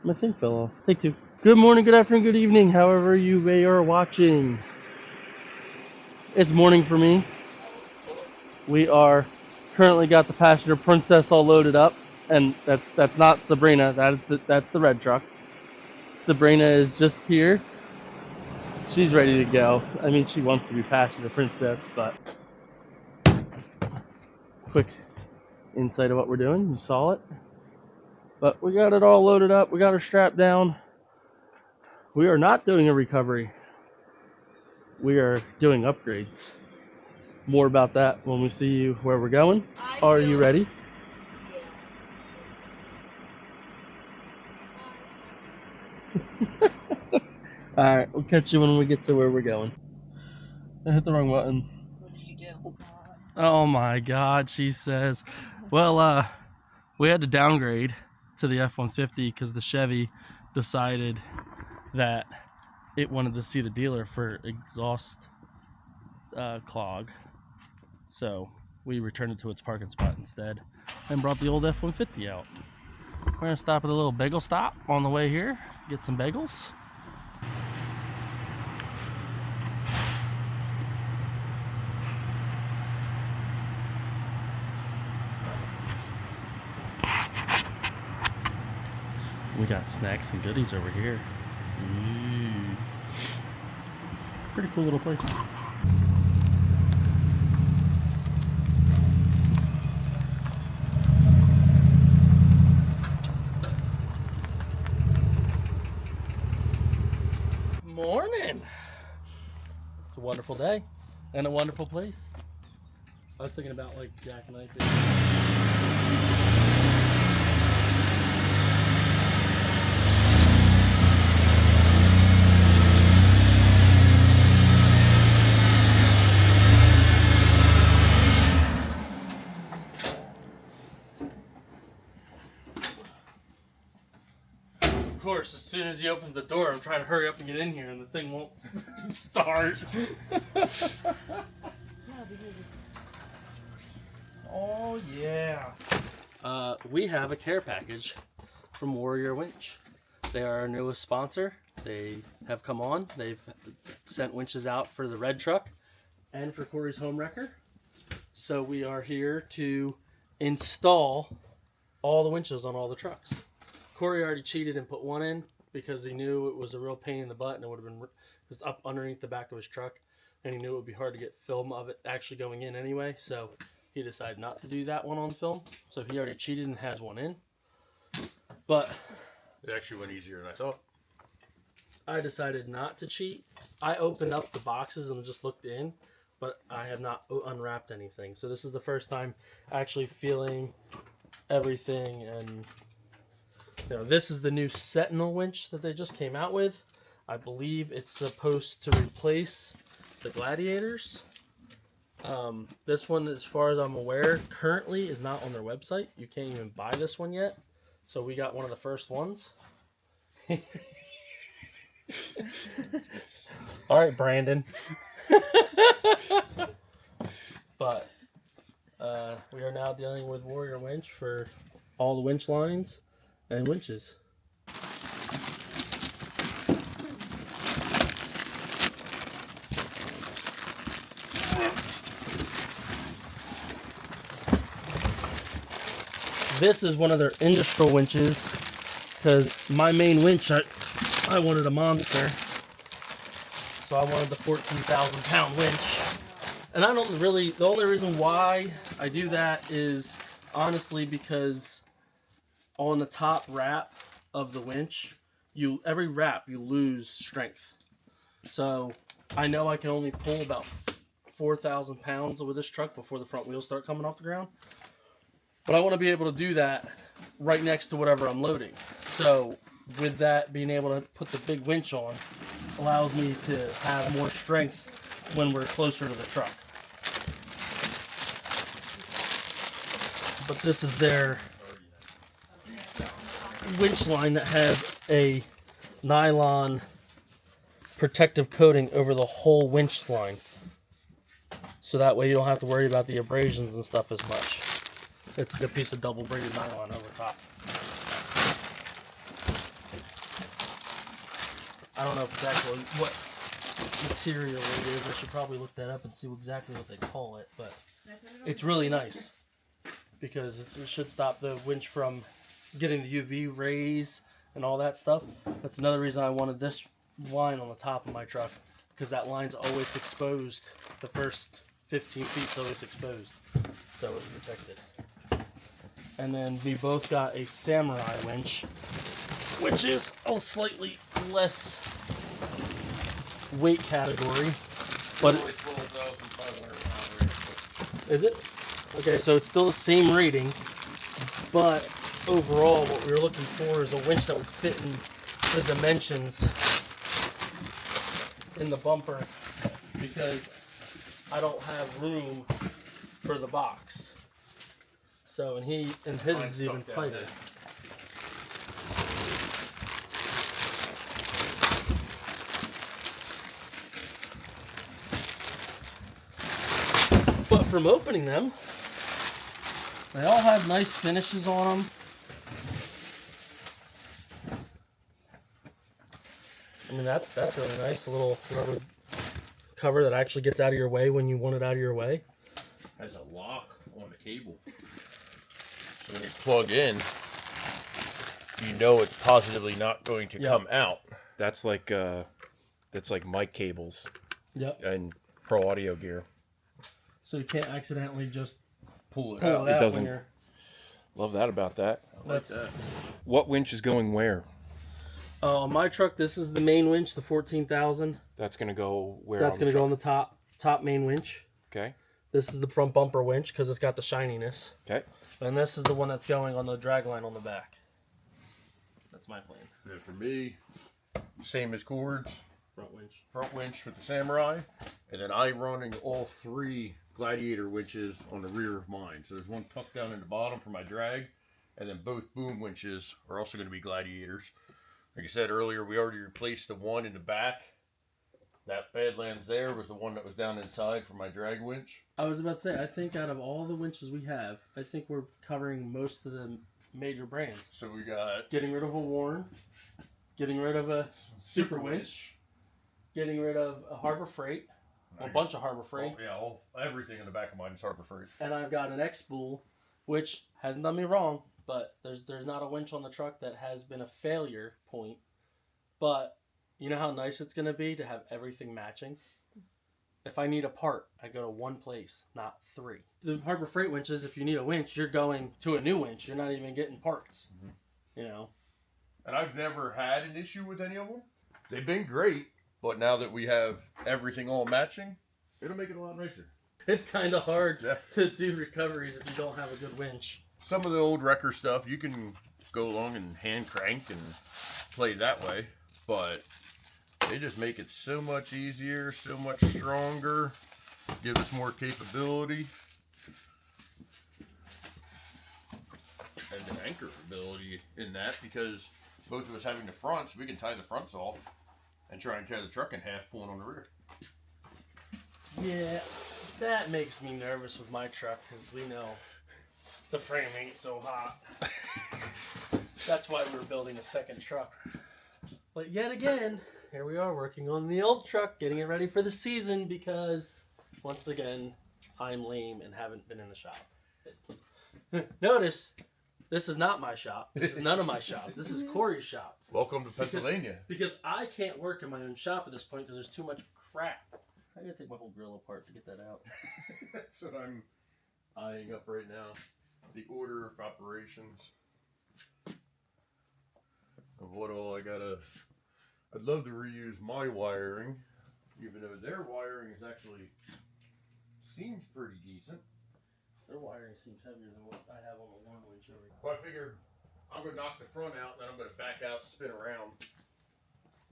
My thing fell off. Take two. Good morning, good afternoon, good evening, however you may are watching. It's morning for me. We are currently got the passenger Princess all loaded up, and that's not Sabrina. That's the red truck. Sabrina is just here. She's ready to go. I mean, she wants to be passenger Princess, but quick insight of what we're doing. You saw it. But we got it all loaded up. We got her strapped down. We are not doing a recovery. We are doing upgrades. More about that when we see you where we're going. Are you ready? Alright, we'll catch you when we get to where we're going. I hit the wrong button. What did you do? Oh my god, she says. Well, we had to downgrade to the F-150 because the Chevy decided that it wanted to see the dealer for exhaust clog. So we returned it to its parking spot instead and brought the old F-150 out. We're going to stop at a little bagel stop on the way here, get some bagels. We got snacks and goodies over here. Ooh. Pretty cool little place. Morning! It's a wonderful day and a wonderful place. I was thinking about like jackknife. Of course, as soon as he opens the door, I'm trying to hurry up and get in here, and the thing won't start. Oh yeah. We have a care package from Warrior Winch. They are our newest sponsor. They have come on. They've sent winches out for the red truck and for Corey's home wrecker. So we are here to install all the winches on all the trucks. Corey already cheated and put one in because he knew it was a real pain in the butt and it would have been just up underneath the back of his truck, and he knew it would be hard to get film of it actually going in anyway, so he decided not to do that one on film. So he already cheated and has one in. But it actually went easier than I thought. I decided not to cheat. I opened up the boxes and just looked in, but I have not unwrapped anything. So this is the first time actually feeling everything. And you know, this is the new Sentinel winch that they just came out with. I believe it's supposed to replace the Gladiators. This one, as far as I'm aware, currently is not on their website. You can't even buy this one yet. So we got one of the first ones. All right, Brandon. But we are now dealing with Warrior Winch for all the winch lines and winches. This is one of their industrial winches because my main winch, I wanted a monster. So I wanted the 14,000 pound winch. And I don't really, the only reason why I do that is honestly because on the top wrap of the winch, every wrap you lose strength. So I know I can only pull about 4,000 pounds with this truck before the front wheels start coming off the ground. But I want to be able to do that right next to whatever I'm loading. So with that, being able to put the big winch on allows me to have more strength when we're closer to the truck. But this is their winch line that has a nylon protective coating over the whole winch line. So that way you don't have to worry about the abrasions and stuff as much. It's a piece of double braided nylon over top. I don't know exactly what material it is. I should probably look that up and see exactly what they call it, but it's really nice because it should stop the winch from getting the UV rays and all that stuff. That's another reason I wanted this line on the top of my truck, because that line's always exposed. The first 15 feet's always exposed, so it's protected. And then we both got a Samurai winch, which is a slightly less weight category, but is it? Okay, so it's still the same rating, but overall what we were looking for is a winch that would fit in the dimensions in the bumper, because I don't have room for the box. So and his is even tighter. But from opening them, they all have nice finishes on them. I mean, that's really nice. A little rubber cover that actually gets out of your way when you want it out of your way. Has a lock on the cable. So when you plug in, you know it's positively not going to come out. That's like mic cables. Yep. And pro audio gear. So you can't accidentally just pull it pull out. it out doesn't- when you're... Love that about that. Like that. What winch is going where? On my truck, this is the main winch, the 14,000. That's going to go where? That's going to go on the top main winch. Okay. This is the front bumper winch because it's got the shininess. Okay. And this is the one that's going on the drag line on the back. That's my plan. And for me, same as Cord's, Front winch. front winch with the Samurai, and then I running all 3 Gladiator winches on the rear of mine. So there's one tucked down in the bottom for my drag, and then both boom winches are also going to be Gladiators. Like I said earlier, we already replaced the one in the back. That Badlands there was the one that was down inside for my drag winch. I was about to say, I think out of all the winches we have, I think we're covering most of the major brands. So we got Getting rid of a Warren, getting rid of a Super Winch, getting rid of a Harbor Freight, a bunch of Harbor Freights. Everything in the back of mine is Harbor Freight. And I've got an X-Spool, which hasn't done me wrong, but there's not a winch on the truck that has been a failure point. But you know how nice it's going to be to have everything matching? If I need a part, I go to one place, not 3. The Harbor Freight winches, if you need a winch, you're going to a new winch. You're not even getting parts, you know. And I've never had an issue with any of them. They've been great, but now that we have everything all matching, it'll make it a lot nicer. It's kind of hard to do recoveries if you don't have a good winch. Some of the old wrecker stuff, you can go along and hand crank and play that way, but they just make it so much easier, so much stronger, give us more capability. And an anchor ability in that, because both of us having the fronts, we can tie the fronts off and try and tear the truck in half pulling on the rear. Yeah, that makes me nervous with my truck because we know the frame ain't so hot. That's why we're building a second truck. But yet again, here we are working on the old truck, getting it ready for the season because, once again, I'm lame and haven't been in the shop. Notice, this is not my shop. This is none of my shops. This is Corey's shop. Welcome to Pennsylvania. Because I can't work in my own shop at this point because there's too much crap. I gotta take my whole grill apart to get that out. That's what I'm eyeing up right now. The order of operations of what all I gotta. I'd love to reuse my wiring, even though their wiring is actually seems pretty decent. Their wiring seems heavier than what I have on the one winch over here. Well, I figured I'm gonna knock the front out, and then I'm gonna back out, spin around.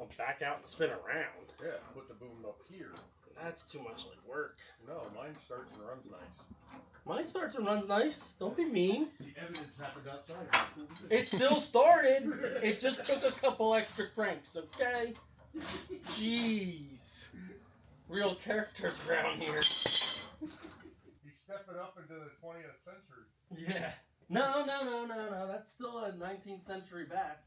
I'll back out and spin around. Yeah, put the boom up here. That's too much like work. No, mine starts and runs nice. Mine starts and runs nice. Don't be mean. The evidence happened outside. It still started. It just took a couple extra cranks, okay? Jeez. Real characters around here. You stepping up into the 20th century. Yeah. No. That's still a 19th century back.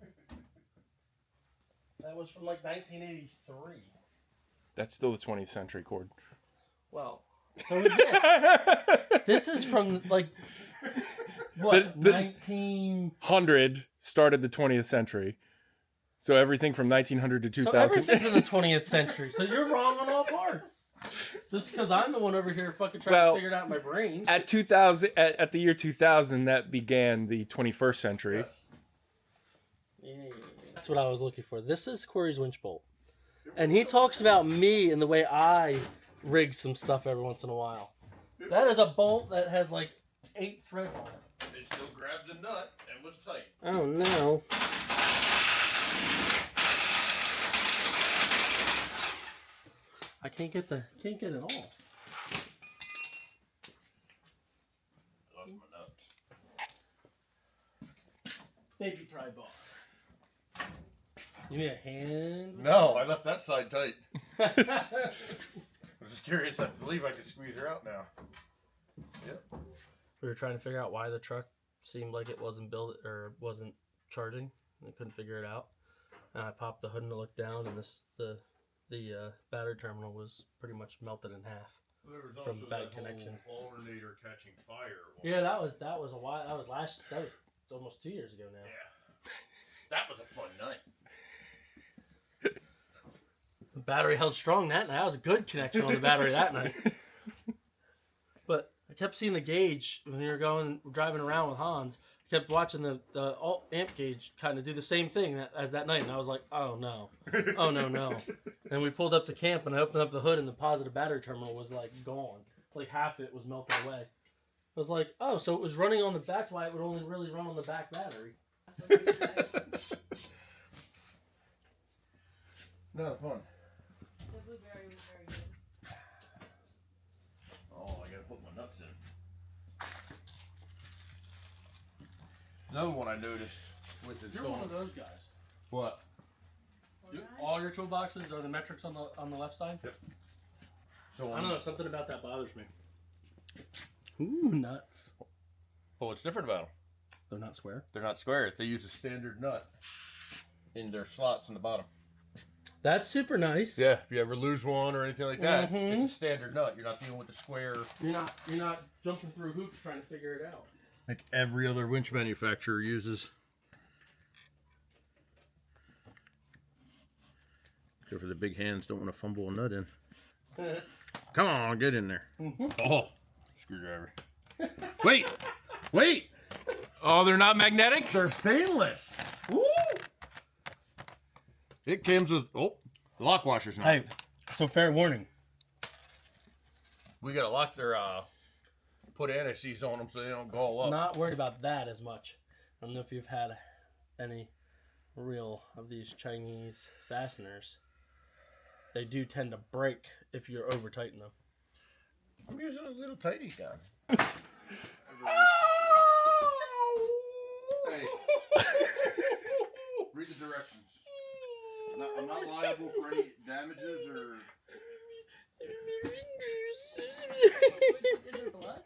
That was from like 1983. That's still the 20th century cord. Well, so is this. This is from like what 100 started the 20th century. So everything from 1900 to 2000. So everything's in the 20th century. So you're wrong on all parts. Just because I'm the one over here fucking trying to figure it out in my brain. At 2000, at the year 2000, that began the 21st century. Yeah. That's what I was looking for. This is Corey's winch bolt. And he talks about me and the way I rig some stuff every once in a while. That is a bolt that has like 8 threads on it. It still grabbed the nut and was tight. Oh no. I can't get it all. I lost my nuts. Baby pry bar. You need a hand? No, I left that side tight. I'm just curious. I believe I could squeeze her out now. Yep. We were trying to figure out why the truck seemed like it wasn't built or wasn't charging. I couldn't figure it out. And I popped the hood and looked down, and the battery terminal was pretty much melted in half. There was From also bad that connection. whole alternator catching fire. Yeah, that was a while. That was almost 2 years ago now. Yeah. That was a fun night. The battery held strong that night. That was a good connection on the battery that night. But I kept seeing the gauge when we were driving around with Hans. I kept watching the amp gauge kind of do the same thing as that night, and I was like, "Oh no, oh no!" And we pulled up to camp, and I opened up the hood, and the positive battery terminal was like gone, like half of it was melted away. I was like, "Oh, so it was running on the back. That's why it would only really run on the back battery." No, fun. The blueberry was very good. Oh, I gotta put my nuts in. Another one I noticed with the You're one of those guys. What? All your toolboxes are the metrics on the left side. Yep. So I don't know, something about that bothers me. Ooh, nuts. Well, what's different about them? They're not square. They're not square. They use a standard nut in their slots in the bottom. That's super nice. Yeah, if you ever lose one or anything like that, Mhm. it's a standard nut. You're not dealing with the square. You're not jumping through hoops trying to figure it out. Like every other winch manufacturer uses. Except for the big hands don't want to fumble a nut in. Come on, get in there. Oh, screwdriver. Wait! Oh, they're not magnetic? They're stainless. Woo! It comes with, the lock washers now. Hey, so fair warning. We gotta lock their, put anti-seize on them so they don't gall up. Not worried about that as much. I don't know if you've had any real of these Chinese fasteners. They do tend to break if you're over tighten them. I'm using a little tighty gun. Hey, read the directions. I'm not liable for any damages or. Is there blood?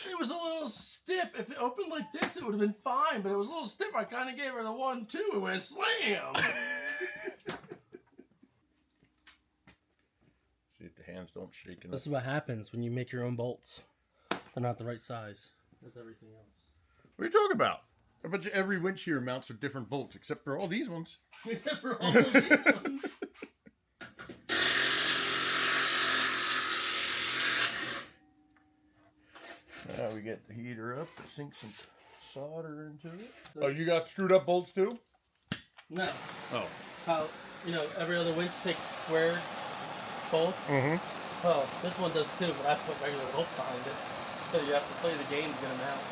It was a little stiff. If it opened like this, it would have been fine, but it was a little stiff. I kind of gave her the 1-2 and went slam. See if the hands don't shake. This is what happens when you make your own bolts. They're not the right size as everything else. What are you talking about? I bet you every winch here mounts are different bolts, except for all these ones. Except for all of these ones. Now we get the heater up to sink some solder into it. Oh, you got screwed up bolts too? No. Oh. How, every other winch takes square bolts. Mm-hmm. Well, this one does too, but I put regular bolts behind it. So you have to play the game to get them out.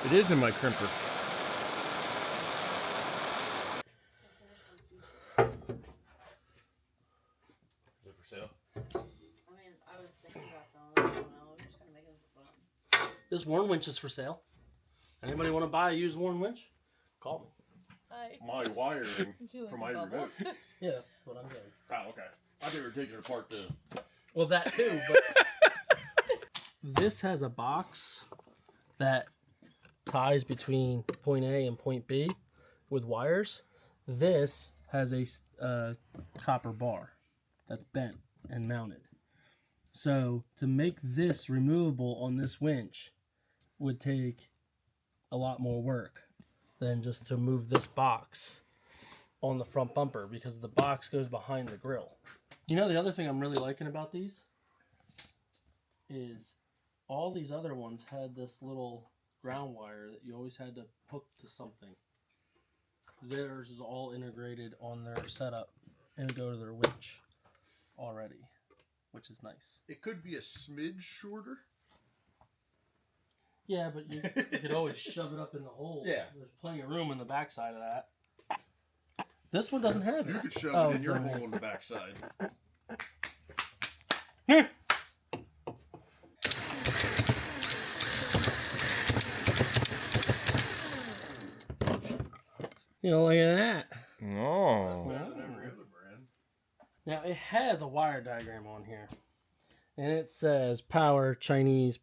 It is in my crimper. Is it for sale? I mean, I was thinking about selling it. I don't know. We're just gonna make it fun. This Warren winch is for sale. Anybody want to buy a used Warren winch? Call me. Hi. My wiring Would you like for a my bubble? remote. Yeah, that's what I'm doing. Oh, okay. I think we're taking it apart too. Well, that too, but this has a box that ties between point A and point B with wires. This has a copper bar that's bent and mounted. So to make this removable on this winch would take a lot more work than just to move this box on the front bumper, because the box goes behind the grill. You know, the other thing I'm really liking about these is all these other ones had this little ground wire that you always had to hook to something. Theirs is all integrated on their setup and go to their winch already, which is nice. It could be a smidge shorter. Yeah, but you could always shove it up in the hole. Yeah. There's plenty of room in the backside of that. This one doesn't have it. You could shove Oh, it in your darn. hole on the backside. You know, look at that. Oh. Better than every other brand. Now, it has a wire diagram on here. And it says power Chinese,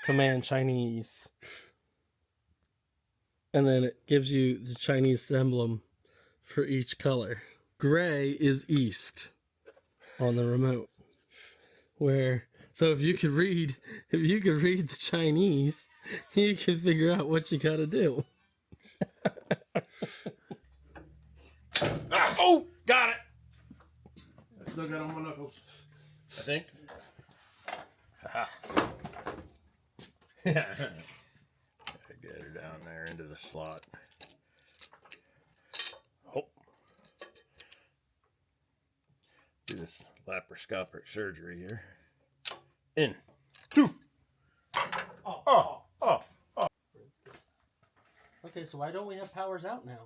command Chinese. And then it gives you the Chinese emblem for each color. Gray is east on the remote. So if you could read the Chinese, you can figure out what you gotta do. Oh, got it. I still got on my knuckles, I think. I get her down there into the slot. Oh. Do this laparoscopic surgery here. In. 2. Oh. Okay, so why don't we have powers out now?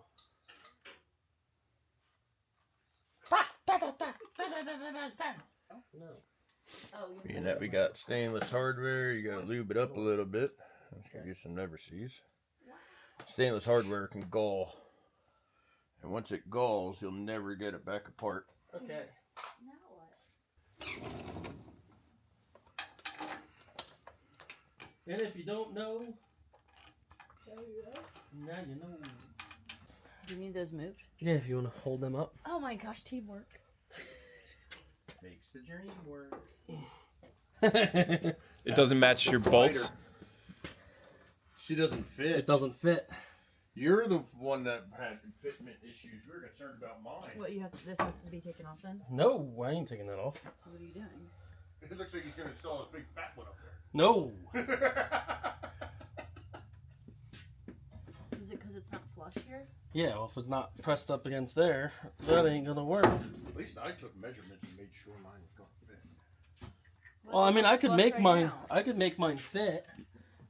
No. Oh, Being that we got stainless hardware, you gotta lube it up a little bit. Let's go get some never sees. Stainless hardware can gall. And once it galls, you'll never get it back apart. Okay. Now what? And if you don't know, now you know. Do you need those moved? Yeah, if you want to hold them up. Oh my gosh, teamwork. Makes the journey work. It doesn't match your bolts. She doesn't fit. It doesn't fit. You're the one that had fitment issues. We're concerned about mine. What, you have this has to be taken off then? No, I ain't taking that off. So what are you doing? It looks like he's gonna install his big fat one up No. there. Is it because it's not flush here? Yeah, well, if it's not pressed up against there, that ain't gonna work. At least I took measurements and made sure mine was gonna fit. Well, I mean, I It's could flush make right mine. now. I could make mine fit.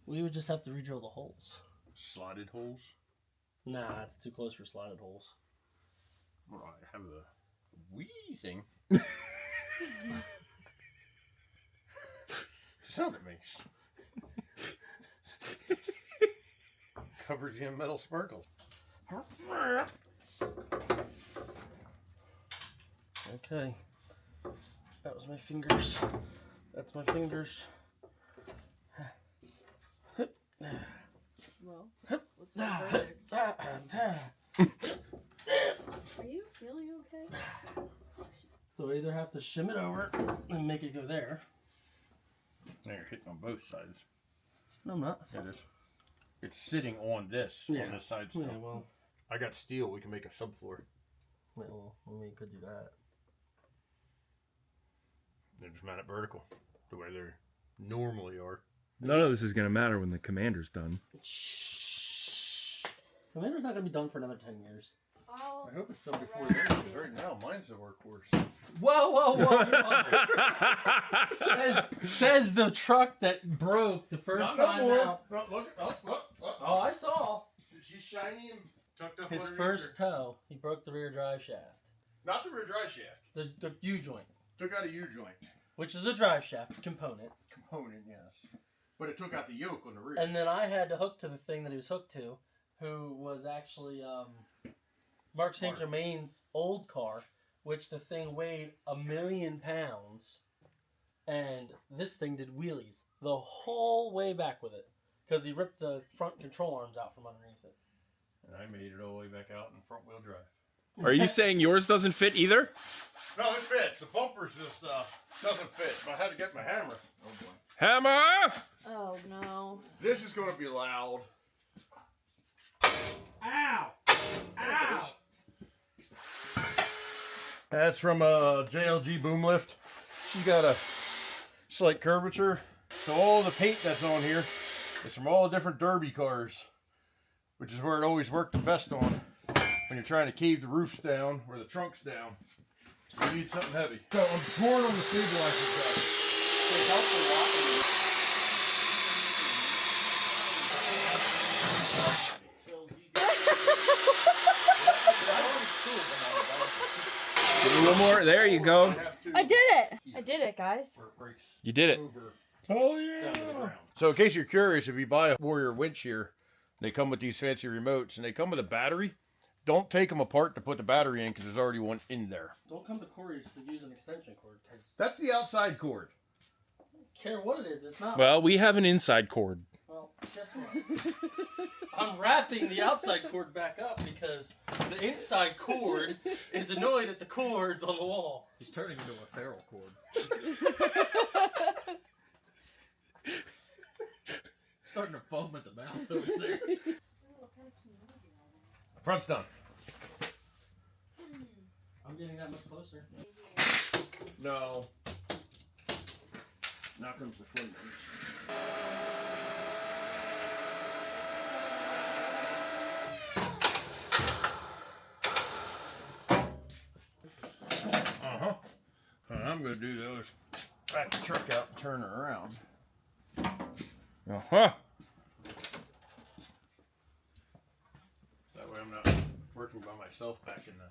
We would just have to re-drill the holes. Slotted holes. Nah, it's too close for slotted holes. Well, I have a wee thing. The sound it makes. Covers you in metal sparkles. Okay. That was my fingers. That's my fingers. Well, what's the verdict? So Are you feeling okay? I either have to shim it over and make it go there. Now you're hitting on both sides. No, I'm not. It is. It's sitting on this, Yeah. on this side still. Yeah, well, I got steel. We can make a subfloor. we could do that. They're just mount it vertical, the way they normally are. None of this is going to matter when the commander's done. Shh. Commander's not gonna be done for another 10 years. Oh, I hope it's done before then, because right now mine's the workhorse. Whoa! says the truck that broke the first Not no time more. out. No, look. Oh, I saw She's shiny and tucked up his underneath first her. toe. He broke the rear drive shaft, Not the rear drive shaft. the U joint, Took out a U-joint which is a drive shaft component. component, yes. But it took out the yoke on the rear. And then I had to hook to the thing that he was hooked to, who was actually Mark St. Germain's old car, which the thing weighed 1,000,000 pounds. and this thing did wheelies the whole way back with it because he ripped the front control arms out from underneath it. And I made it all the way back out in front wheel drive. Are you saying yours doesn't fit either? No, it fits. The bumpers just doesn't fit. But I had to get my hammer. Oh boy. Hammer! Oh no. This is going to be loud. Ow! Ow! That's from a JLG boom lift. She's got a slight curvature. So all the paint that's on here is from all the different derby cars, which is where it always worked the best on when you're trying to cave the roofs down or the trunks down. You need something heavy. So I'm pouring on the stabilizer side. It helps a lot. Give me one more. There you go. I did it! I did it, guys. You did it. Oh yeah. So in case you're curious, if you buy a Warrior Winch here, they come with these fancy remotes and they come with a battery. Don't take them apart to put the battery in because there's already one in there. Don't come to Corey's to use an extension cord because That's the outside cord. I don't care what it is. It's not. Well, we have an inside cord. Well, guess what? I'm wrapping the outside cord back up because the inside cord is annoyed at the cords on the wall. He's turning into a feral cord. Starting to foam at the mouth over there. Front's done. I'm getting that much closer. No. Now comes the flames. And I'm going to do those, back the truck out and turn her around. Uh-huh. That way I'm not working by myself back in the...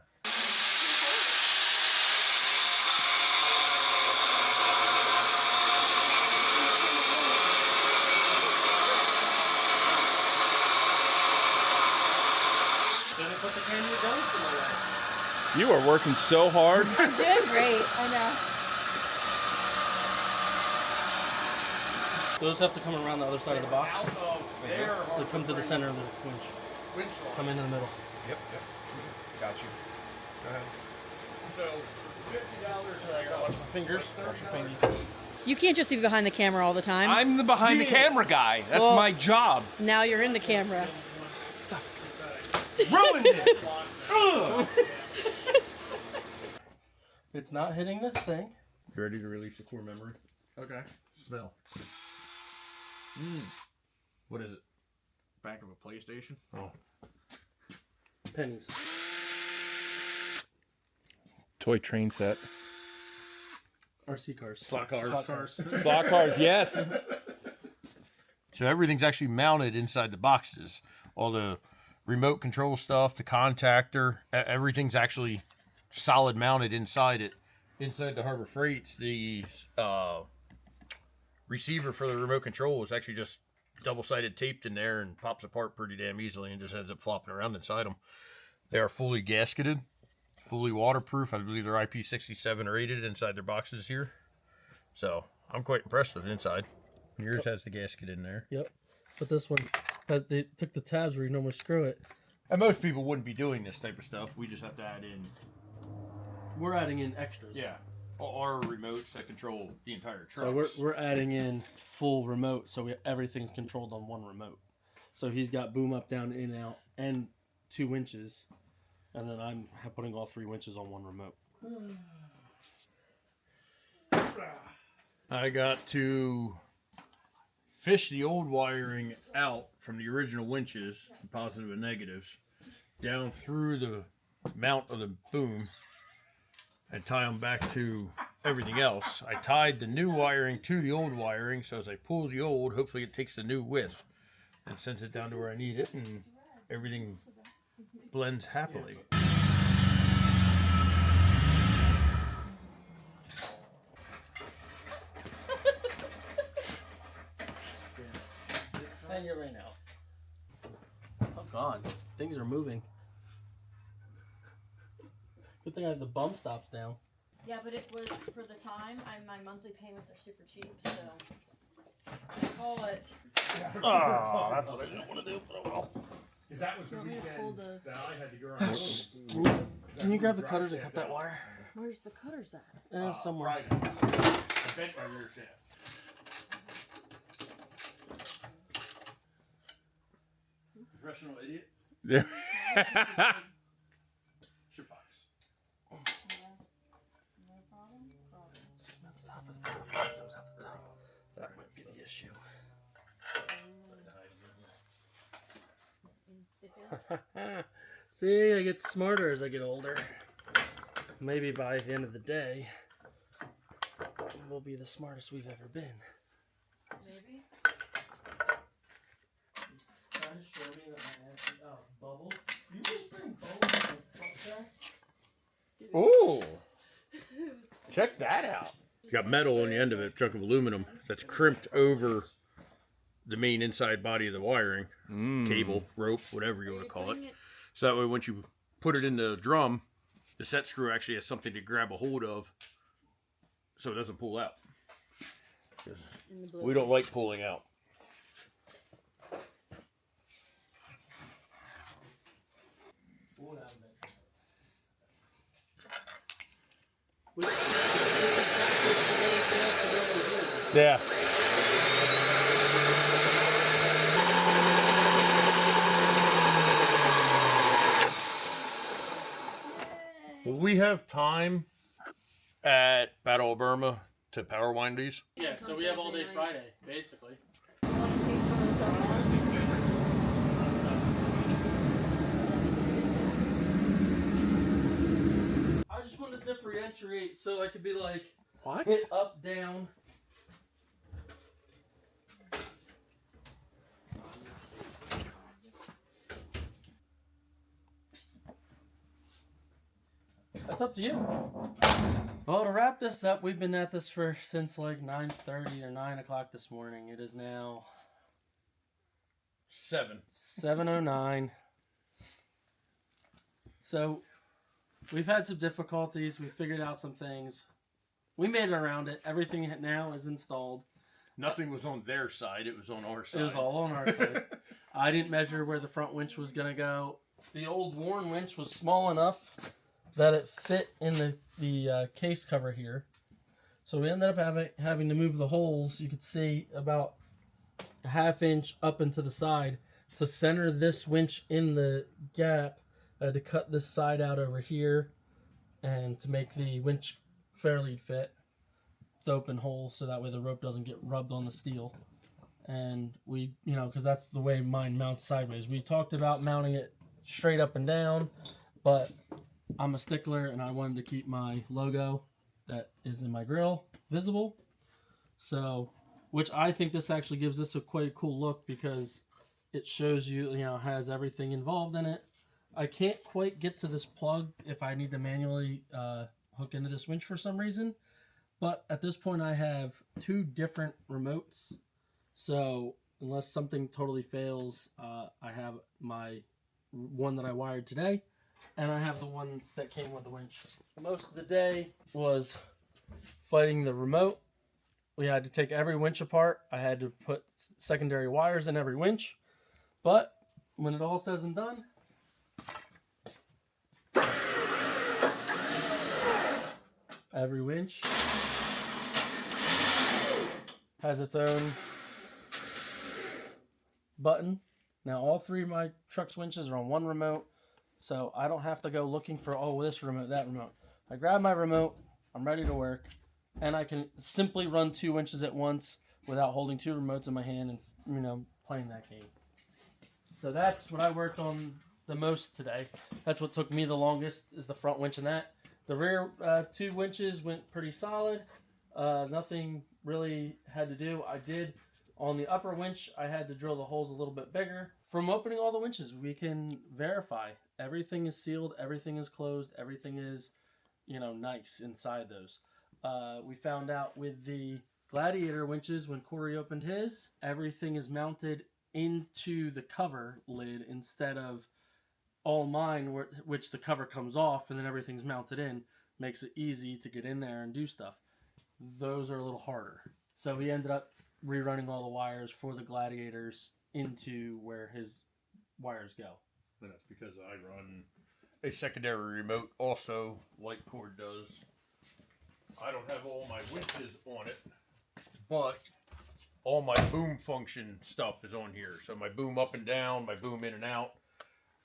Then it puts a camera down for my life. You are working so hard. I'm doing great. I know. Those have to come around the other side of the box. Out of there. They come to the center of the winch. Winch line. Come into the middle. Yep. Got you. Go ahead. So, $50. I gotta watch my fingers. Watch your fingers. You can't just be behind the camera all the time. I'm the behind the camera guy. That's Well- my job. Now you're in the camera. Ruined it! It's not hitting this thing. You ready to release the core memory? Okay. Smell. What is it? Back of a PlayStation. Oh. Pennies. Toy train set. RC cars. Slot cars. Slot cars. Slot cars, yes. So everything's actually mounted inside the boxes. All the remote control stuff, the contactor, everything's actually solid mounted inside it. Inside the Harbor Freights, the receiver for the remote control is actually just double-sided taped in there and pops apart pretty damn easily and just ends up flopping around inside them. They are fully gasketed, fully waterproof. I believe they're IP67 rated inside their boxes here. So I'm quite impressed with the inside. Yours has the gasket in there. Yep. But this one, they took the tabs where you normally screw it. And most people wouldn't be doing this type of stuff. We just have to add in, We're adding in extras. our remotes that control the entire truck. So we're adding in full remote, so everything's controlled on one remote. So he's got boom up, down, in, out, and 2 winches, and then I'm putting all 3 winches on one remote. I got to fish the old wiring out from the original winches, positive and negatives, down through the mount of the boom, and tie them back to everything else. I tied the new wiring to the old wiring, so as I pull the old, hopefully it takes the new width and sends it down to where I need it, and everything blends happily. Hang it right now. Oh God, things are moving. Good thing I have the bump stops down. Yeah, but it was for the time. My monthly payments are super cheap, so I call it. Oh, that's what I didn't want to do, but oh well. Because that was Do you the want me to pull weekend the? that I had to go around. Can you grab the cutter to cut that wire? Where's the cutters at? Somewhere. Friday. I bent my rear shaft. Professional idiot. Yeah. Shitbox. No problem. That might be the issue. Stickers. See, I get smarter as I get older. Maybe by the end of the day, we'll be the smartest we've ever been. Maybe. Trying to show me that my ass is bubble. You just bring bubbles in the truck there? Ooh. Check that out. It's got metal on the end of it, a chunk of aluminum that's crimped over the main inside body of the wiring, cable, rope, whatever you want to call it. So that way, once you put it in the drum, the set screw actually has something to grab a hold of, so it doesn't pull out. 'Cause we don't like pulling out. Yeah. Will we have time at Battle of Burma to power wind these? Yeah, so we have all day Friday, basically. I just want to differentiate so I could be like, What? hit up, down. That's up to you. Well, to wrap this up, we've been at this since like 9:30 or 9 o'clock this morning. It is now 7:09. So we've had some difficulties. We figured out some things. We made it around it. Everything now is installed. Nothing was on their side. It was on our side. It was all on our side. I didn't measure where the front winch was going to go. The old worn winch was small enough that it fit in the case cover here. So we ended up having to move the holes. You could see about a ½ inch up into the side to center this winch in the gap. I had to cut this side out over here and to make the winch fairly fit the open hole so that way the rope doesn't get rubbed on the steel. And we, because that's the way mine mounts sideways. We talked about mounting it straight up and down, but I'm a stickler and I wanted to keep my logo that is in my grill visible. So, which I think this actually gives this a quite cool look because it shows you, has everything involved in it. I can't quite get to this plug if I need to manually hook into this winch for some reason. But at this point I have 2 different remotes. So unless something totally fails, I have my one that I wired today. And I have the one that came with the winch. Most of the day was fighting the remote. We had to take every winch apart. I had to put secondary wires in every winch. But when it all says and done, every winch has its own button. Now all 3 of my truck's winches are on one remote. So I don't have to go looking for, this remote, that remote. I grab my remote, I'm ready to work, and I can simply run 2 winches at once without holding 2 remotes in my hand and, playing that game. So that's what I worked on the most today. That's what took me the longest, is the front winch and that. The rear 2 winches went pretty solid. Nothing really had to do. I did, on the upper winch, I had to drill the holes a little bit bigger. From opening all the winches, we can verify everything is sealed, everything is closed, everything is, nice inside those. We found out with the Gladiator winches, when Corey opened his, everything is mounted into the cover lid instead of all mine, which the cover comes off and then everything's mounted in. makes it easy to get in there and do stuff. Those are a little harder. So he ended up rerunning all the wires for the Gladiators into where his wires go. And that's because I run a secondary remote also, like Cord does. I don't have all my winches on it, but all my boom function stuff is on here. So my boom up and down, my boom in and out,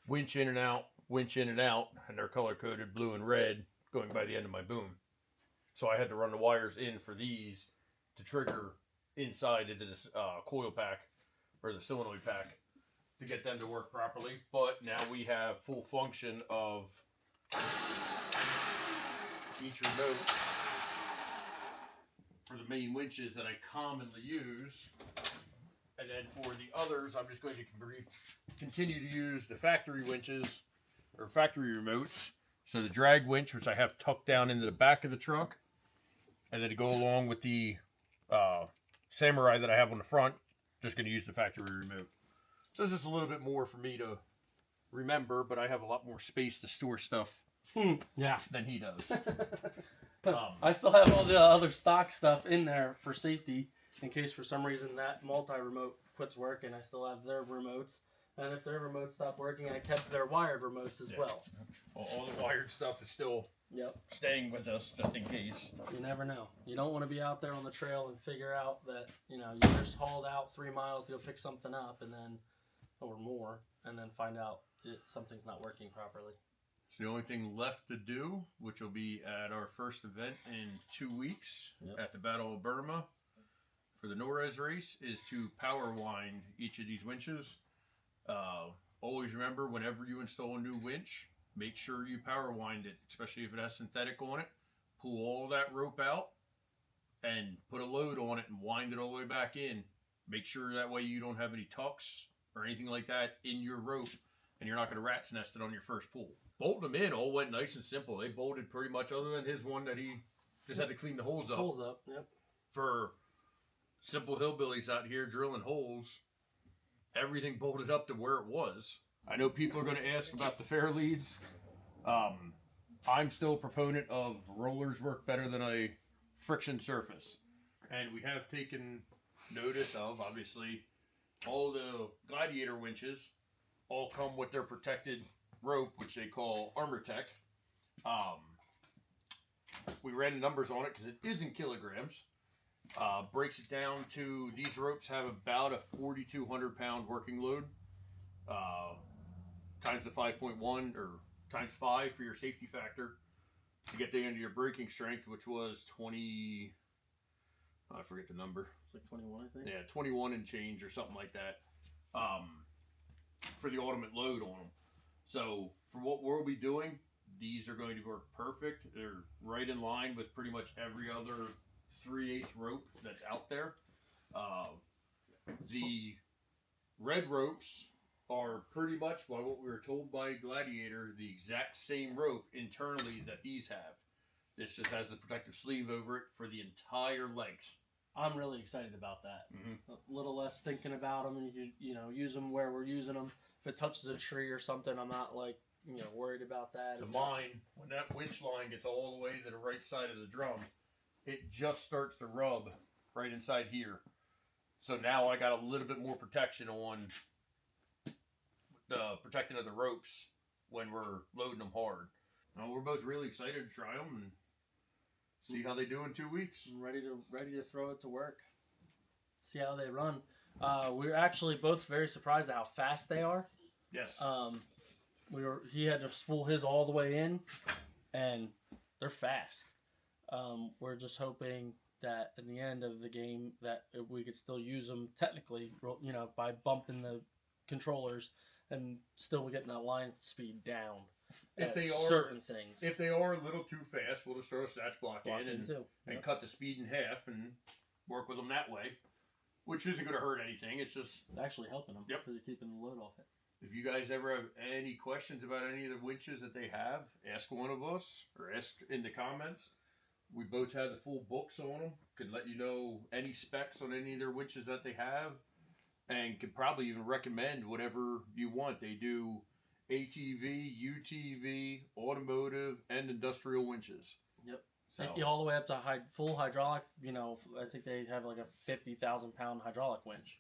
winch in and out, winch in and out, and they're color coded blue and red going by the end of my boom. So I had to run the wires in for these to trigger inside into this coil pack or the solenoid pack to get them to work properly. But now we have full function of each remote for the main winches that I commonly use. And then for the others, I'm just going to continue to use the factory winches or factory remotes. So the drag winch, which I have tucked down into the back of the truck, and then to go along with the Samurai that I have on the front, just going to use the factory remote. So it's just a little bit more for me to remember, but I have a lot more space to store stuff Yeah. than he does. I still have all the other stock stuff in there for safety in case for some reason that multi-remote quits working. I still have their remotes. And if their remotes stop working, I kept their wired remotes as well. All the wired stuff is still Yep. staying with us just in case. You never know. You don't want to be out there on the trail and figure out that, you just hauled out 3 miles to go pick something up and then, or more, and then find out something's not working properly. So the only thing left to do, which will be at our first event in 2 weeks at the Battle of Burma for the Norez race, is to power wind each of these winches. Always remember, whenever you install a new winch, make sure you power wind it, especially if it has synthetic on it. Pull all that rope out and put a load on it and wind it all the way back in. Make sure that way you don't have any tucks or anything like that in your rope, and you're not going to rat's nest it on your first pull. Bolting them in all went nice and simple. They bolted pretty much, other than his one that he just had to clean the holes up. Holes up, yep. For simple hillbillies out here drilling holes, everything bolted up to where it was. I know people are going to ask about the fair leads. I'm still a proponent of rollers work better than a friction surface. And we have taken notice of, obviously, all the Gladiator winches all come with their protected rope, which they call Armor Tech. We ran the numbers on it because it is in kilograms. Breaks it down to, these ropes have about a 4,200 pound working load, times the 5.1 or times 5 for your safety factor to get down to your braking strength, which was 20, I forget the number. It's like 21, I think. Yeah, 21 and change or something like that, for the ultimate load on them. So for what we'll be doing, these are going to work perfect. They're right in line with pretty much every other 3/8 rope that's out there. The red ropes are pretty much, by what we were told by Gladiator, the exact same rope internally that these have. This just has the protective sleeve over it for the entire length. I'm really excited about that. Mm-hmm. A little less thinking about them, and you use them where we're using them. If it touches a tree or something, I'm not worried about that. So mine, when that winch line gets all the way to the right side of the drum, it just starts to rub right inside here. So now I got a little bit more protection on the protecting of the ropes when we're loading them hard. Now, we're both really excited to try them and see how they do in 2 weeks. I'm ready to throw it to work. See how they run. We're actually both very surprised at how fast they are. Yes. He had to spool his all the way in, and they're fast. We're just hoping that in the end of the game that we could still use them technically, by bumping the controllers and still getting that line speed down. If they are certain things, if they are a little too fast, we'll just throw a snatch block in and Yep. cut the speed in half and work with them that way, which isn't going to hurt anything. It's just it's actually helping them because you're keeping the load off it. If you guys ever have any questions about any of the winches that they have, ask one of us or ask in the comments. We both have the full books on them. Could let you know any specs on any of their winches that they have, and could probably even recommend whatever you want. They do ATV, UTV, automotive, and industrial winches. So all the way up to full hydraulic. You know, I think they have like a 50,000 pound hydraulic winch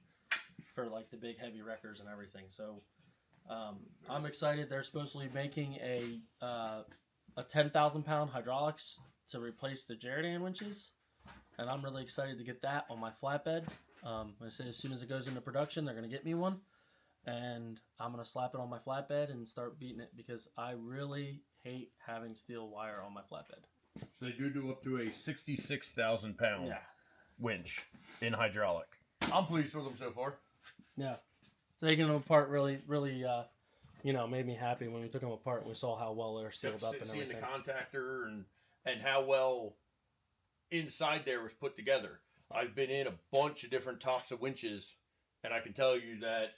for like the big heavy wreckers and everything. So I'm excited. They're supposed to be making a 10,000 pound hydraulics to replace the Jerrydan winches, and I'm really excited to get that on my flatbed. I say as soon as it goes into production, they're gonna get me one, and I'm gonna slap it on my flatbed and start beating it because I really hate having steel wire on my flatbed. So they do up to a 66,000 pound Yeah. winch in hydraulic. I'm pleased with them so far. Yeah. Taking them apart really, made me happy when we took them apart. We saw how well they're sealed up and Seeing everything. the contactor and how well inside there was put together. I've been in a bunch of different tops of winches, and I can tell you that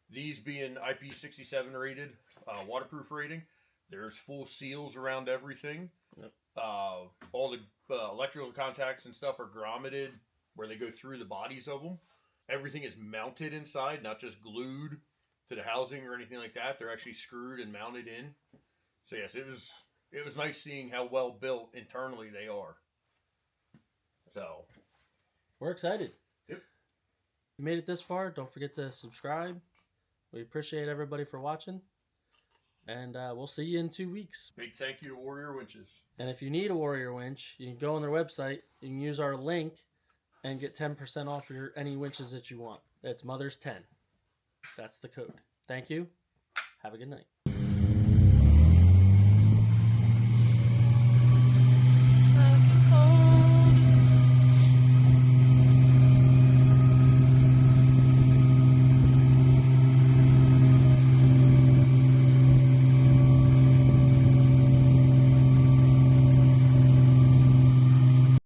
these being IP67 rated, waterproof rating, there's full seals around everything. Yep. All the electrical contacts and stuff are grommeted where they go through the bodies of them. Everything is mounted inside, not just glued to the housing or anything like that. They're actually screwed and mounted in. So yes, it was nice seeing how well built internally they are. So We're excited. Yep. If you made it this far, don't forget to subscribe. We appreciate everybody for watching. And we'll see you in 2 weeks. big thank you to Warrior Winches. And if you need a Warrior winch, you can go on their website. You can use our link and get 10% off any winches that you want. It's Mother's 10. That's the code. Thank you. Have a good night.